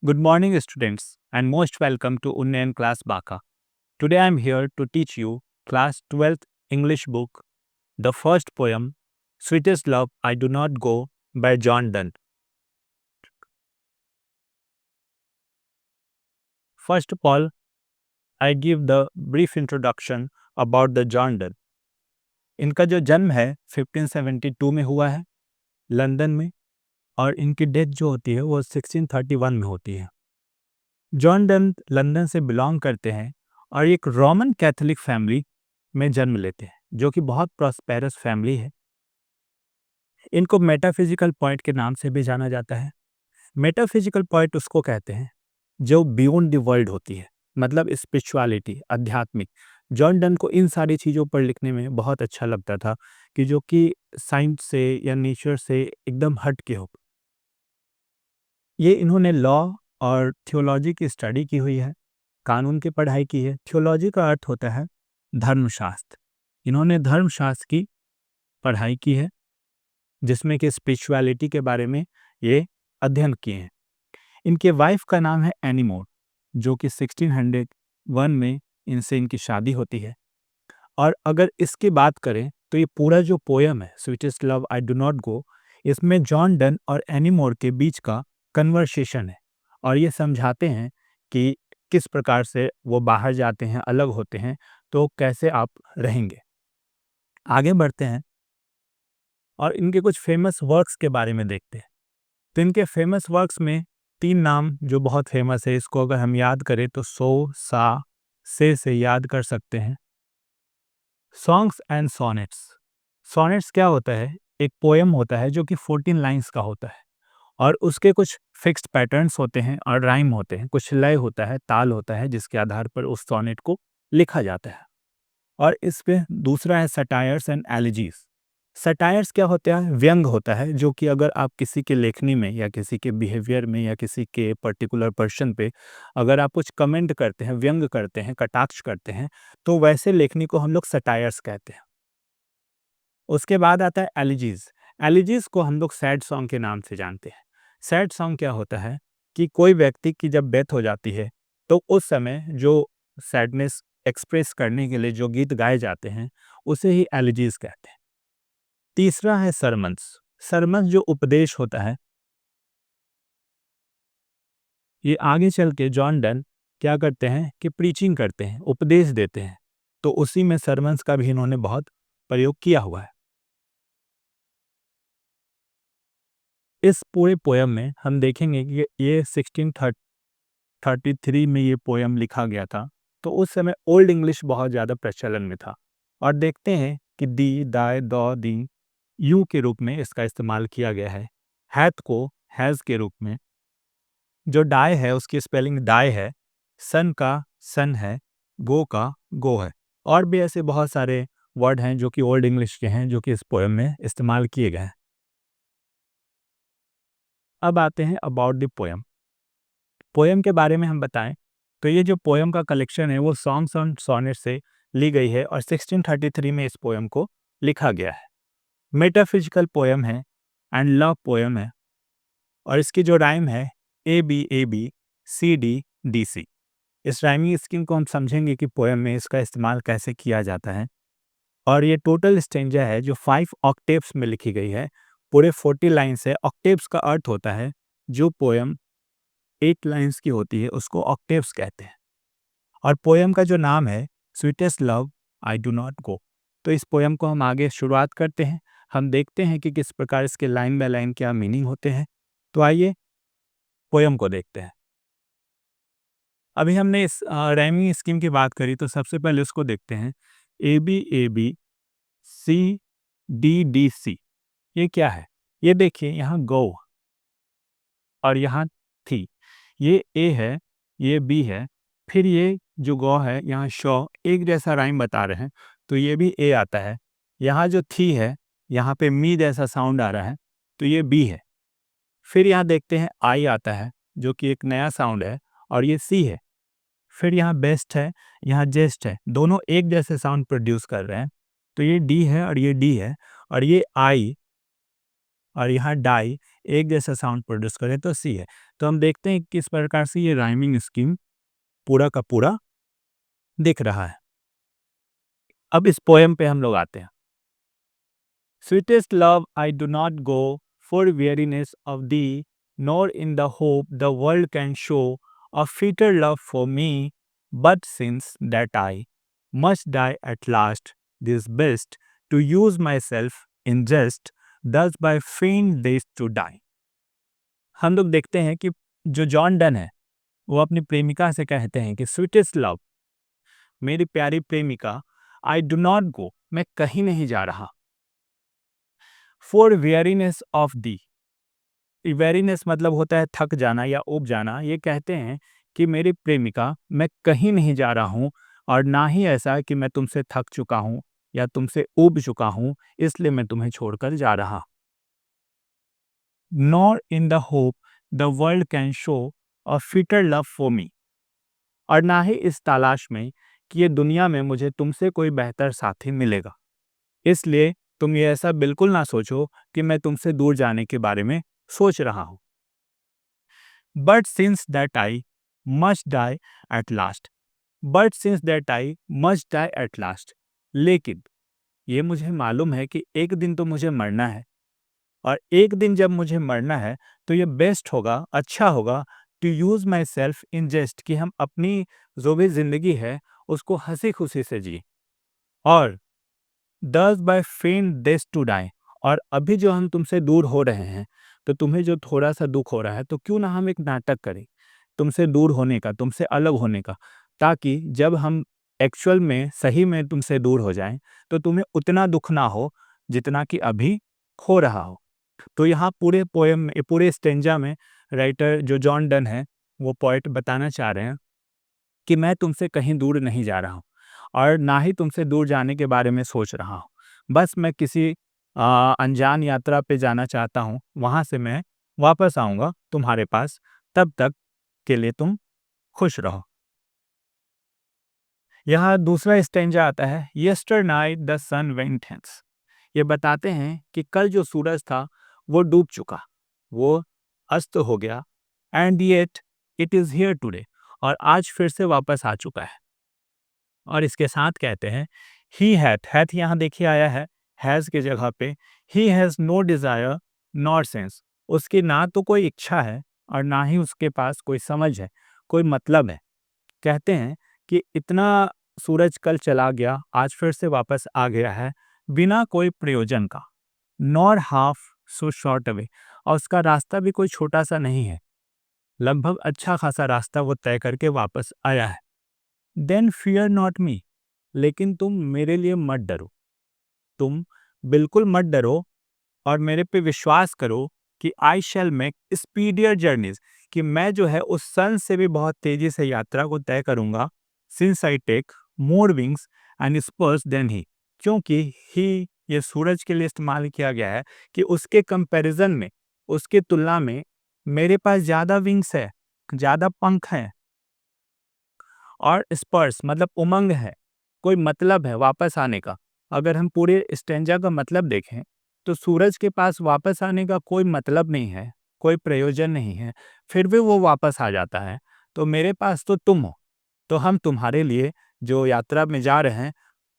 Good morning, students, and most welcome to Unnayan Class Baka. Today I am here to teach you Class 12th English book, the first poem, Sweetest Love I Do Not Go by John Donne. First of all, I give the brief introduction about the John Donne. इनका जो जन्म है 1572 में हुआ है London में और इनकी डेथ जो होती है वो 1631 में होती है। जॉन डन लंदन से बिलोंग करते हैं और एक रोमन कैथोलिक फैमिली में जन्म लेते हैं जो कि बहुत प्रॉस्पेरस फैमिली है। इनको मेटाफिजिकल पॉइंट के नाम से भी जाना जाता है। मेटाफिजिकल पॉइंट उसको कहते हैं जो बियॉन्ड द वर्ल्ड होती है, मतलब स्पिरिचुअलिटी, आध्यात्मिक। जॉन डन को इन सारी चीज़ों पर लिखने में बहुत अच्छा लगता था कि जो कि साइंस से या नेचर से एकदम हट के हो। ये इन्होंने लॉ और थियोलॉजी की स्टडी की हुई है, कानून की पढ़ाई की है। थियोलॉजी का अर्थ होता है धर्मशास्त्र। इन्होंने धर्मशास्त्र की पढ़ाई की है जिसमें कि स्पिरिचुअलिटी के बारे में ये अध्ययन किए हैं। इनके वाइफ का नाम है एनी मोर, जो कि 1601 में इनसे इनकी शादी होती है। और अगर इसकी बात करें तो ये पूरा जो पोयम है sweetest love I do not go, इसमें जॉन डन और एनी मोर के बीच का कन्वर्सेशन है और ये समझाते हैं कि किस प्रकार से वो बाहर जाते हैं, अलग होते हैं, तो कैसे आप रहेंगे। आगे बढ़ते हैं और इनके कुछ फेमस वर्क्स के बारे में देखते हैं। तो इनके फेमस वर्क्स में 3 नाम जो बहुत फेमस है, इसको अगर हम याद करें तो सो, सा, से याद कर सकते हैं। Songs and sonnets. सोनेट्स क्या होता है? एक पोएम होता है जो कि 14 लाइन्स का होता है और उसके कुछ फिक्स्ड पैटर्न्स होते हैं और राइम होते हैं, कुछ लय होता है, ताल होता है, जिसके आधार पर उस सोनेट को लिखा जाता है। और इस पे दूसरा है सटायर्स एंड एलिजीज। सटायर्स क्या होता है? व्यंग होता है, जो कि अगर आप किसी के लेखनी में या किसी के बिहेवियर में या किसी के पर्टिकुलर पर्सन पे अगर आप कुछ कमेंट करते हैं, व्यंग करते हैं, कटाक्ष करते हैं, तो वैसे लेखनी को हम लोग सटायर्स कहते हैं। उसके बाद आता है एलिजीज। एलिजीज को हम लोग सैड सॉन्ग के नाम से जानते हैं। सैड सॉन्ग क्या होता है कि कोई व्यक्ति की जब डेथ हो जाती है तो उस समय जो सैडनेस एक्सप्रेस करने के लिए जो गीत गाए जाते हैं उसे ही एलिजीज कहते हैं। तीसरा है सरमन्स। सरमन्स जो उपदेश होता है, ये आगे चल के जॉन डन क्या करते हैं कि प्रीचिंग करते हैं, उपदेश देते हैं, तो उसी में सरमन्स का भी इन्होंने बहुत प्रयोग किया हुआ है। इस पूरे पोयम में हम देखेंगे कि ये 1633 में ये पोयम लिखा गया था, तो उस समय ओल्ड इंग्लिश बहुत ज़्यादा प्रचलन में था। और देखते हैं कि दी, दाय, दौ, दी, यू के रूप में इसका इस्तेमाल किया गया है। हैथ को हैज़ के रूप में, जो डाय है उसकी स्पेलिंग डाय है, सन का सन है, गो का गो है। और भी ऐसे बहुत सारे वर्ड हैं जो कि ओल्ड इंग्लिश के हैं, जो कि इस पोयम में इस्तेमाल किए गए हैं। अब आते हैं अबाउट द पोयम। पोयम के बारे में हम बताएं तो ये जो पोयम का कलेक्शन है वो सॉन्ग्स एंड सोनेट से ली गई है और 1633 में इस पोयम को लिखा गया है। मेटाफिजिकल पोयम है एंड लव पोयम है और इसकी जो राइम है A B C D D C. इस राइमिंग स्कीम को हम समझेंगे कि पोयम में इसका इस्तेमाल कैसे किया जाता है। और ये टोटल स्टेंजा है जो 5 ऑक्टेव्स में लिखी गई है। पूरे 40 लाइन्स है। ऑक्टेव्स का अर्थ होता है जो पोयम 8 लाइन्स की होती है उसको ऑक्टेव्स कहते हैं। और पोयम का जो नाम है sweetest love I do not go. तो इस पोयम को हम आगे शुरुआत करते हैं। हम देखते हैं कि किस प्रकार इसके लाइन बाय लाइन क्या मीनिंग होते हैं। तो आइए पोयम को देखते हैं। अभी हमने इस राइमिंग स्कीम की बात करी तो सबसे पहले उसको देखते हैं। ए बी सी डी सी, ये क्या है? ये देखिए, यहाँ गो और यहाँ थी, ये ए है, ये बी है, फिर ये जो गौ है यहाँ शौ, एक जैसा राइम बता रहे हैं तो ये भी ए आता है। यहाँ जो थी है, यहाँ पे मी जैसा साउंड आ रहा है तो ये बी है। फिर यहाँ देखते हैं आई आता है जो कि एक नया साउंड है और ये सी है। फिर यहाँ बेस्ट है, यहाँ जेस्ट है, दोनों एक जैसे साउंड प्रोड्यूस कर रहे हैं तो ये डी है और ये डी है। और ये आई और यहाँ डाई, एक जैसा साउंड प्रोड्यूस करे तो सी है। तो हम देखते हैं किस प्रकार से ये राइमिंग स्कीम पूरा का पूरा दिख रहा है। अब इस पोएम पे हम लोग आते हैं। Sweetest love, I do not go for weariness of thee, nor in the hope the world can show a fitter love for me. But since that I must die at last, this best to use myself in jest, thus by faint days to die. हम लोग देखते हैं कि जो John Donne है वो अपनी प्रेमिका से कहते हैं कि स्वीटेस्ट लव, मेरी प्यारी प्रेमिका, आई डू नॉट गो, मैं कहीं नहीं जा रहा, फॉर वेयरीनेस ऑफ दी, वेरीनेस मतलब होता है थक जाना या ऊब जाना। ये कहते हैं कि मेरी प्रेमिका, मैं कहीं नहीं जा रहा हूँ और ना ही ऐसा कि मैं तुमसे थक चुका हूँ या तुमसे ऊब चुका हूँ, इसलिए मैं तुम्हें छोड़कर जा रहा। Nor in the hope the world can show a fitter love for me, और ना ही इस तलाश में कि ये दुनिया में मुझे तुमसे कोई बेहतर साथी मिलेगा। इसलिए तुम ये ऐसा बिल्कुल ना सोचो कि मैं तुमसे दूर जाने के बारे में सोच रहा हूँ। But since that I must die at last, but since that I must die at last, लेकिन ये मुझे मालूम है कि एक दिन तो मुझे मरना है, और एक दिन जब मुझे मरना है तो ये बेस्ट होगा, अच्छा होगा to use my self in jest, कि हम अपनी जो भी ज़िंदगी है उसको हंसी खुशी से जी, और दस बाय फेन देस टू डाई, और अभी जो हम तुमसे दूर हो रहे हैं तो तुम्हें जो थोड़ा सा दुख हो रहा है तो क्यों ना हम एक नाटक करें तुमसे दूर होने का, तुमसे अलग होने का, ताकि जब हम एक्चुअल में सही में तुमसे दूर हो जाएं तो तुम्हें उतना दुख ना हो जितना कि अभी हो रहा हो। तो यहाँ पूरे पोएम में, पूरे स्टेंजा में राइटर जो जॉन डन है वो पोएट बताना चाह रहे हैं कि मैं तुमसे कहीं दूर नहीं जा रहा हूँ और ना ही तुमसे दूर जाने के बारे में सोच रहा हूँ। बस मैं किसी अनजान यात्रा पे जाना चाहता हूँ, वहाँ से मैं वापस आऊँगा तुम्हारे पास, तब तक के लिए तुम खुश रहो। यहाँ दूसरा स्टेंजा आता है, yesternight the sun went hence. ये बताते हैं कि कल जो सूरज था वो डूब चुका, वो अस्त हो गया, and yet it is here today, और आज फिर से वापस आ चुका है। और इसके साथ कहते हैं ही हैथ यहाँ देखिए आया है हैज़ के जगह पे, he has no desire nor sense, उसकी ना तो कोई इच्छा है और ना ही उसके पास कोई समझ है, कोई मतलब है। कहते हैं कि इतना सूरज कल चला गया, आज फिर से वापस आ गया है बिना कोई प्रयोजन का, nor half so short away, और उसका रास्ता भी कोई छोटा सा नहीं है, लगभग अच्छा खासा रास्ता वो तय करके वापस आया है। देन फियर नॉट मी, लेकिन तुम मेरे लिए मत डरो, तुम बिल्कुल मत डरो और मेरे पे विश्वास करो कि आई शैल मेक स्पीडियर जर्नीज, कि मैं जो है उस सन से भी बहुत तेजी से यात्रा को तय करूंगा, since I take more wings and spurs than he, क्योंकि ही ये सूरज के लिए इस्तेमाल किया गया है कि उसके कंपैरिजन में, उसके तुलना में मेरे पास ज़्यादा विंग्स है, ज़्यादा पंख हैं, और स्पर्श मतलब उमंग है, कोई मतलब है वापस आने का। अगर हम पूरे स्टेंजा का मतलब देखें तो सूरज के पास वापस आने का कोई मतलब नहीं है, कोई प्रयोजन नहीं है, फिर भी वो वापस आ जाता है। तो मेरे पास तो तुम हो, तो हम तुम्हारे लिए जो यात्रा में जा रहे हैं,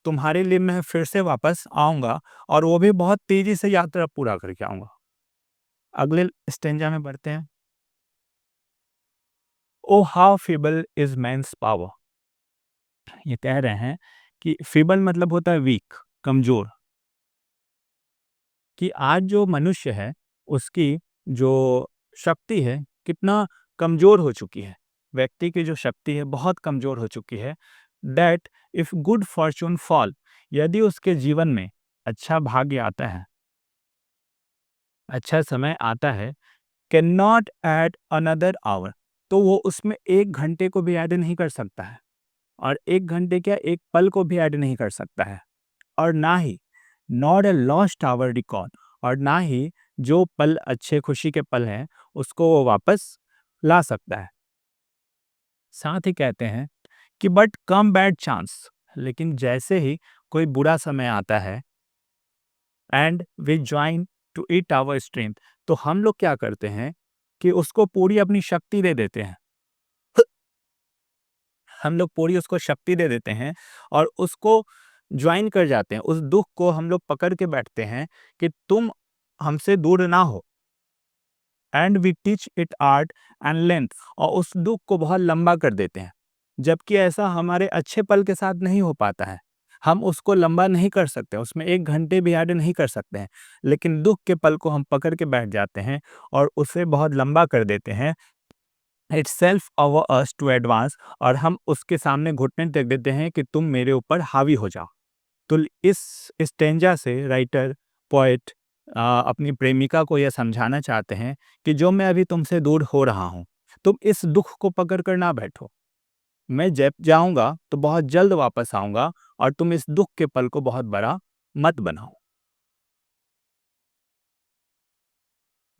तुम्हारे लिए मैं फिर से वापस आऊँगा, और वो भी बहुत तेज़ी से यात्रा पूरा करके आऊँगा। अगले स्टेंजा में बढ़ते हैं। O how feeble is man's power, ये कह रहे हैं कि फीबल मतलब होता है वीक, कमजोर, कि आज जो मनुष्य है उसकी जो शक्ति है कितना कमजोर हो चुकी है, व्यक्ति की जो शक्ति है बहुत कमजोर हो चुकी है। That if good Fortune fall, यदि उसके जीवन में अच्छा भाग्य आता है, अच्छा समय आता है, can not add another our, तो वो उसमें 1 घंटे को भी ऐड नहीं कर सकता है, और 1 घंटे क्या 1 पल को भी ऐड नहीं कर सकता है, और ना ही not a lost hour record, और ना ही जो पल अच्छे खुशी के पल हैं उसको वो वापस ला सकता है। साथ ही कहते हैं कि बट कम बैड चांस, लेकिन जैसे ही कोई बुरा समय आता है, and we join to eat our strength. तो हम लोग क्या करते हैं कि उसको पूरी अपनी शक्ति दे देते हैं। हम लोग पूरी उसको शक्ति दे देते हैं और उसको ज्वाइन कर जाते हैं। उस दुख को हम लोग पकड़ के बैठते हैं कि तुम हमसे दूर ना हो। And we teach it art and length, और उस दुख को बहुत लंबा कर देते हैं। जबकि ऐसा हमारे अच्छे पल के साथ नहीं हो पाता है। हम उसको लंबा नहीं कर सकते, उसमें 1 घंटे भी ऐड नहीं कर सकते हैं। लेकिन दुख के पल को हम पकड़ के बैठ जाते हैं और उसे बहुत लंबा कर देते हैं। Itself over us to advance, और हम उसके सामने घुटने टेक देते हैं कि तुम मेरे ऊपर हावी हो जाओ। तो इस स्टेंजा से राइटर पोएट अपनी प्रेमिका को यह समझाना चाहते हैं कि जो मैं अभी तुमसे दूर हो रहा हूँ, तुम इस दुख को पकड़ कर ना बैठो। मैं जब जाऊंगा तो बहुत जल्द वापस आऊंगा, और तुम इस दुख के पल को बहुत बड़ा मत बनाओ।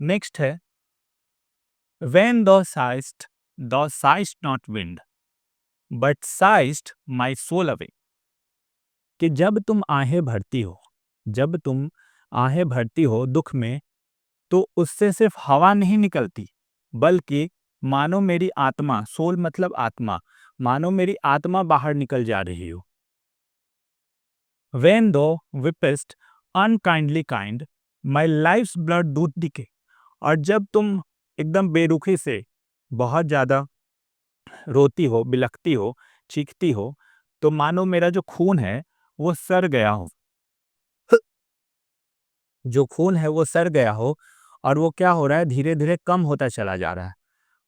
नेक्स्ट है, When thou sighst not wind, but sighst my soul away। कि जब तुम आहें भरती हो, जब तुम आहें भरती हो दुख में, तो उससे सिर्फ हवा नहीं निकलती, बल्कि मानो मेरी आत्मा, सोल मतलब आत्मा, मानो मेरी आत्मा बाहर निकल जा रही हो। When thou weepest unkindly kind, my life's blood दूध दिखे। और जब तुम एकदम बेरुखी से बहुत ज्यादा रोती हो, बिलखती हो, चीखती हो, तो मानो मेरा जो खून है वो सर गया हो। जो खून है वो सर गया हो, और वो क्या हो रहा है, धीरे धीरे कम होता चला जा रहा है।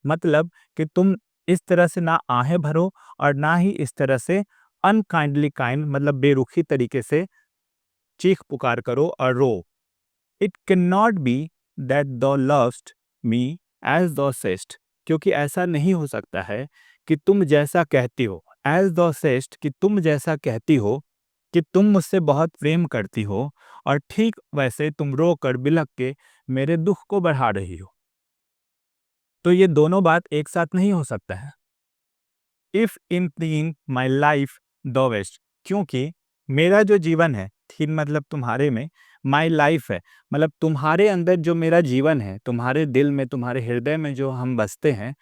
मतलब कि तुम इस तरह से ना आहें भरो और ना ही इस तरह से अनकाइंडली काइंड मतलब बेरुखी तरीके से चीख पुकार करो और रो। It can not be that thou lovest me as दो सेस्ट, क्योंकि ऐसा नहीं हो सकता है कि तुम जैसा कहती हो, एज दो सेस्ट कि तुम जैसा कहती हो कि तुम मुझसे बहुत प्रेम करती हो, और ठीक वैसे तुम रो कर बिलख के मेरे दुख को बढ़ा रही हो। तो ये दोनों बात एक साथ नहीं हो सकता है। इफ इन माई लाइफ दो वेस्ट, क्योंकि मेरा जो जीवन है, थीन मतलब तुम्हारे में, माई लाइफ है मतलब तुम्हारे अंदर जो मेरा जीवन है, तुम्हारे दिल में, तुम्हारे हृदय में जो हम बसते हैं,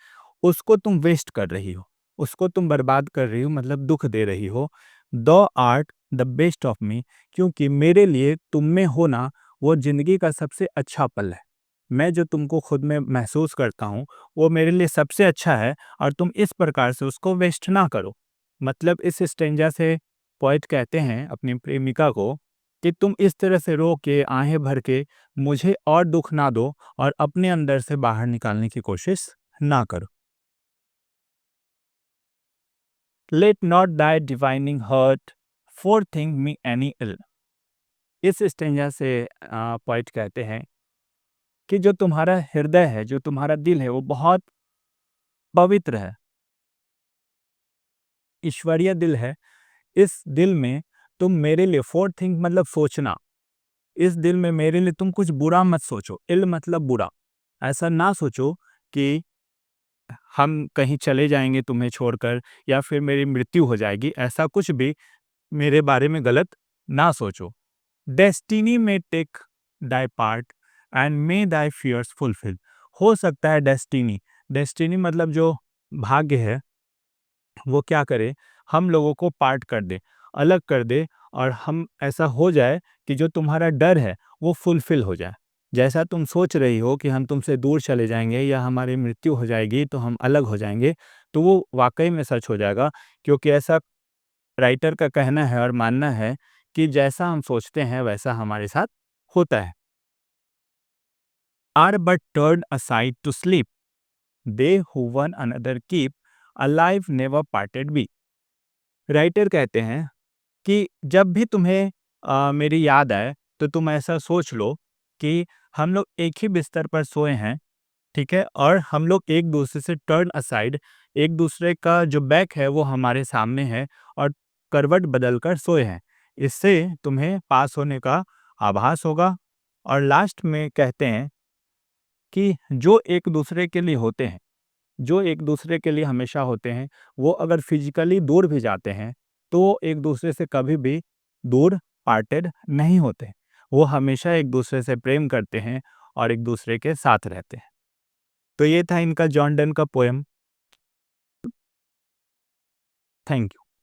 उसको तुम वेस्ट कर रही हो, उसको तुम बर्बाद कर रही हो, मतलब दुख दे रही हो। दो art the best of me, क्योंकि मेरे लिए तुम में होना वो जिंदगी का सबसे अच्छा पल है। मैं जो तुमको खुद में महसूस करता हूँ वो मेरे लिए सबसे अच्छा है, और तुम इस प्रकार से उसको वेस्ट ना करो। मतलब इस स्टेंजा से पोएट कहते हैं अपनी प्रेमिका को कि तुम इस तरह से रो के आहें भर के मुझे और दुख ना दो, और अपने अंदर से बाहर निकालने की कोशिश ना करो। Let not thy divining heart forethink me any ill. इस स्टेंजा से पोएट कहते हैं कि जो तुम्हारा हृदय है, जो तुम्हारा दिल है, वो बहुत पवित्र है, ईश्वरीय दिल है। इस दिल में तुम मेरे लिए फोर थिंक मतलब सोचना, इस दिल में मेरे लिए तुम कुछ बुरा मत सोचो। इल मतलब बुरा। ऐसा ना सोचो कि हम कहीं चले जाएंगे तुम्हें छोड़कर, या फिर मेरी मृत्यु हो जाएगी, ऐसा कुछ भी मेरे बारे में गलत ना सोचो। डेस्टिनी में take thy part and may thy fears fulfil. हो सकता है डेस्टिनी, डेस्टिनी मतलब जो भाग्य है, वो क्या करे, हम लोगों को पार्ट कर दे, अलग कर दे, और हम ऐसा हो जाए कि जो तुम्हारा डर है वो फुलफिल हो जाए। जैसा तुम सोच रही हो कि हम तुमसे दूर चले जाएंगे या हमारी मृत्यु हो जाएगी तो हम अलग हो जाएंगे, तो वो वाकई में सच हो जाएगा। क्योंकि ऐसा राइटर का कहना है और मानना है कि जैसा हम सोचते हैं वैसा हमारे साथ होता है। Are but turn aside to sleep, they who one another keep alive never parted be. Writer कहते हैं कि जब भी तुम्हें मेरी याद आए तो तुम ऐसा सोच लो कि हम लोग एक ही बिस्तर पर सोए हैं, ठीक है, और हम लोग एक दूसरे से टर्न असाइड, एक दूसरे का जो बैक है वो हमारे सामने है, और करवट बदल कर सोए हैं। इससे तुम्हें पास होने का आभास होगा। और लास्ट में कहते हैं कि जो एक दूसरे के लिए होते हैं, जो एक दूसरे के लिए हमेशा होते हैं, वो अगर फिजिकली दूर भी जाते हैं तो वो एक दूसरे से कभी भी दूर पार्टेड नहीं होते। वो हमेशा एक दूसरे से प्रेम करते हैं और एक दूसरे के साथ रहते हैं। तो ये था इनका जॉन डन का पोएम। Thank you.